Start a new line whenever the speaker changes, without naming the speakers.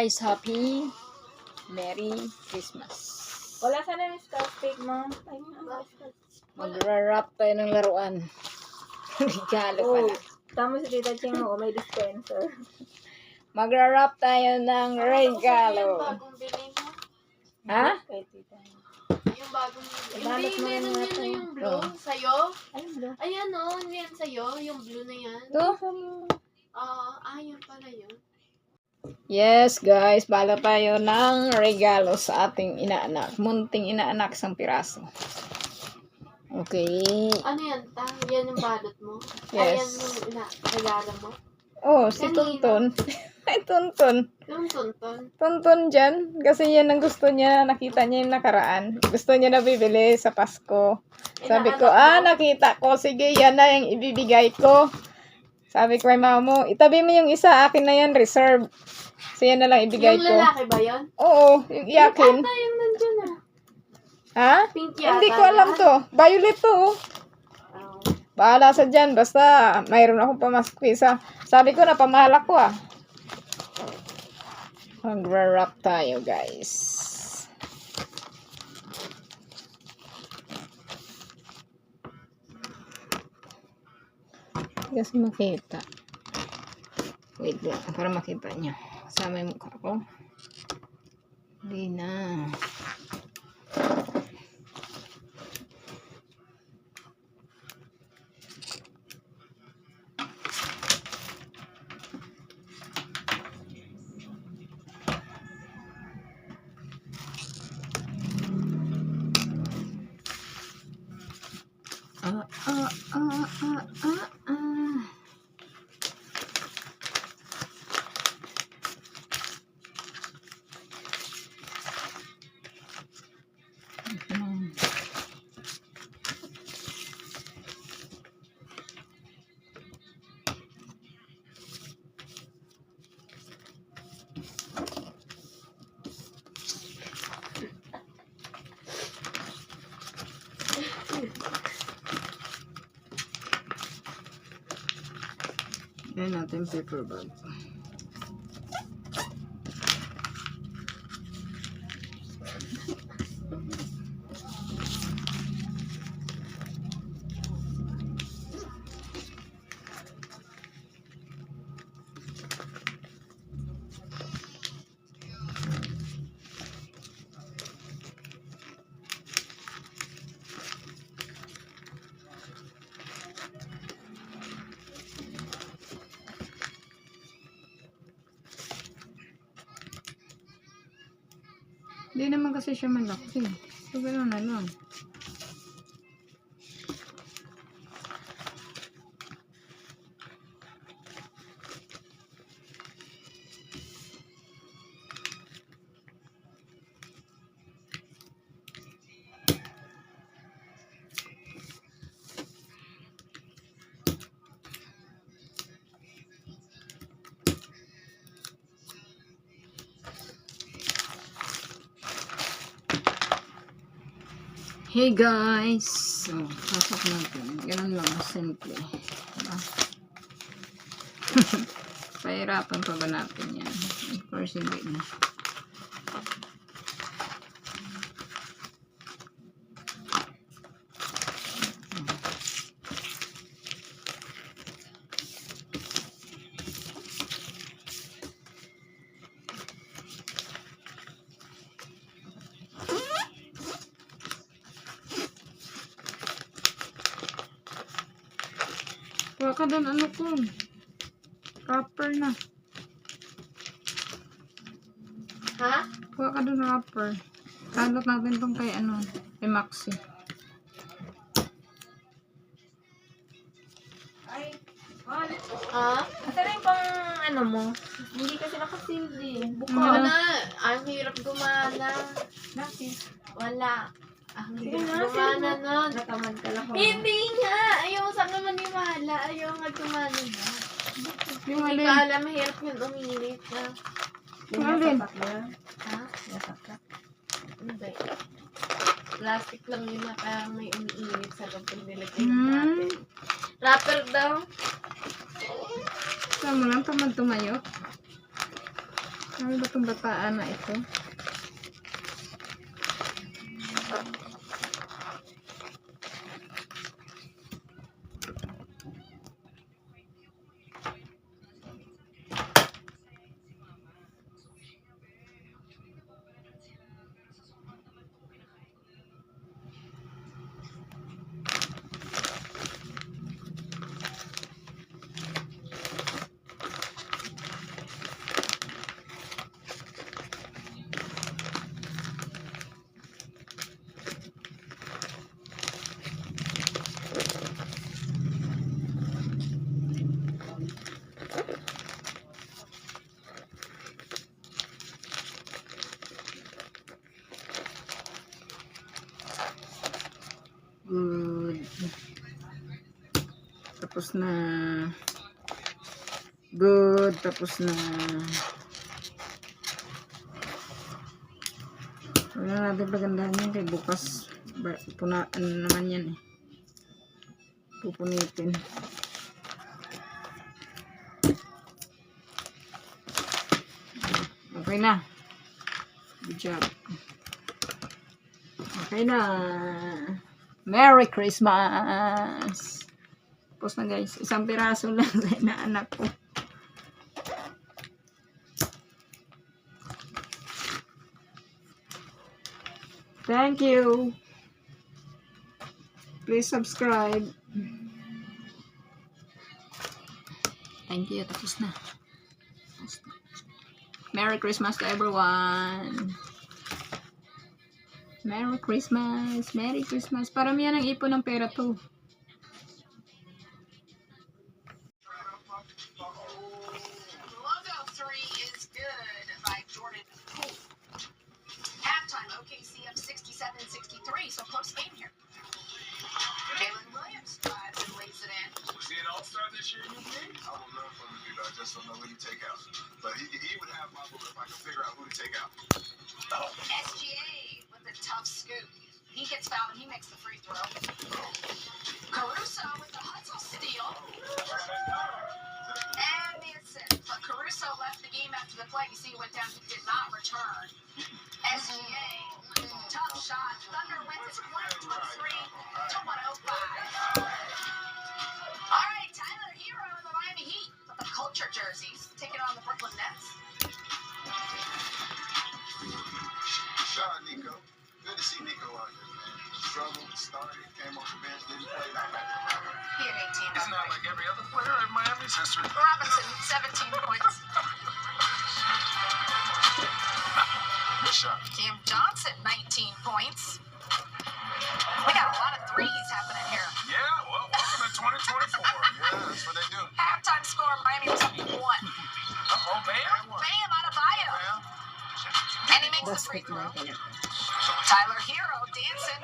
guys, happy Merry Christmas.
Wala sana yung scotch tape mo.
Magra-wrap tayo ng laruan. Regalo pala.
Tama si Tita Ching mo, may dispenser.
Magra-wrap tayo ng regalo.
Bagong bili mo.
Ha?
Kay Tita.
Yung bagong
Balot
Hindi,
mo rin
meron
nga
yun
to.
yung blue.
Oh.
Sa'yo?
Ayun ba?
Ayan o, hindi yan sa'yo. Yung blue na yan.
Ito?
Yun pala yun.
Yes guys, bala tayo ng regalo sa ating inaanak. Munting inaanak, isang piraso. Okay.
Ano yan, ta? Yan yung balot mo?
Yes.
Ayan yung regalo mo?
Oh, si Tonton. Ay, Tonton.
Yung tunton.
Tonton dyan. Kasi yan ang gusto niya. Nakita niya yung nakaraan. Gusto niya na bibili sa Pasko. Sabi ko, nakita ko. Sige, yan na yung ibibigay ko. Sabi ko kay mama mo, itabi mo yung isa. Akin na yan, reserve. So, yan na lang ibigay
Yung
ko.
lalaki ba yun?
Oo, yung iyakin.
Ata yung nandyan ah.
Ha?
Pink yata.
Hindi ko alam to. Violet to. Oh.
Oh.
Bahala sa dyan. Basta, mayroon akong pamasok isa. Sabi ko na, pamahal ako ah. Magra-wrap tayo, guys. Kasi makita. Wait lang, para makita nyo. Kasama yung mukha ko. Hindi na. Yan natin paper bag. Hindi naman kasi siya malaki. So, gano'n na lang. Hey guys! So, pasok natin. Ganun lang, simple. Diba? Pahirapan pa ba natin yan? Of course, hindi na. Kuha ka doon, ano ko? Wrapper na.
Ha?
Kuha ka doon, wrapper. Kalot natin itong kay ano, kay Maxi.
Ay, wala.
Ha?
Asa na yung pang ano mo? Hindi kasi nakasealed eh. Buka.
Wala. Ang hirap gumana.
Bakit?
Wala. Ang
Sige
hirap
na,
gumana nun.
Natamad ka lang.
Hindi nga. Ayaw sa naman yung mahala. Ayaw nga gumana na.
Yung
Hindi
alin?
ka alam, mahirap yun uminit na.
Yung
Alin?
nasapak na.
Ha?
Nasapak.
Hindi. Plastic lang yun na kaya may umiinit sa loob pag nilagay
Hmm.
natin. Wrapper daw.
Saan mo lang tamad tumayo? Ano ba itong bataan na ito? Good. Tapos na. Good. Tapos na. Wala natin pagandahan yan kay bukas. Punaan naman yan eh. Pupunitin. Okay na. Good job. Okay na. Merry Christmas! Tapos na guys. Isang piraso lang sa inaanak ko. Thank you. Please subscribe. Thank you. Tapos na. Merry Christmas to everyone. Merry Christmas. Merry Christmas. Paramihan ang ipon ng pera to.
Logo 3 is good by Jordan Poole. Halftime, OKC up 67-63, so close game here. Jalen Williams drives and lays it in.
Was he an all-star this year, you think? I would love for him to do that. I just don't know who to take out. But he would have my vote if I could figure out who to take out.
SGA with a tough scoop. He gets fouled and he makes the free throw. Caruso with the hustle steal. And the assist. But Caruso left the game after the play. You see he went down. He did not return. SGA, tough shot. Thunder wins it 123 to 105. All right, Tyler Hero in the Miami Heat with the culture jerseys taking on the Brooklyn Nets.
Shout out Nico. Good to see Nico out there, man. Struggled, started, came off the bench, didn't play like that.
He had 18.
It's not like every other player in Miami's history.
Robinson, 17 points.
Good shot.
Cam Johnson, 19 points. We got a lot of threes happening here.
Yeah, well, welcome to 2024. Yeah, that's what they do.
Halftime score, Miami was up 1.
Uh-oh, Bam.
Bam, Adebayo.
Bam.
And he makes the free throw. Tyler Hero dancing.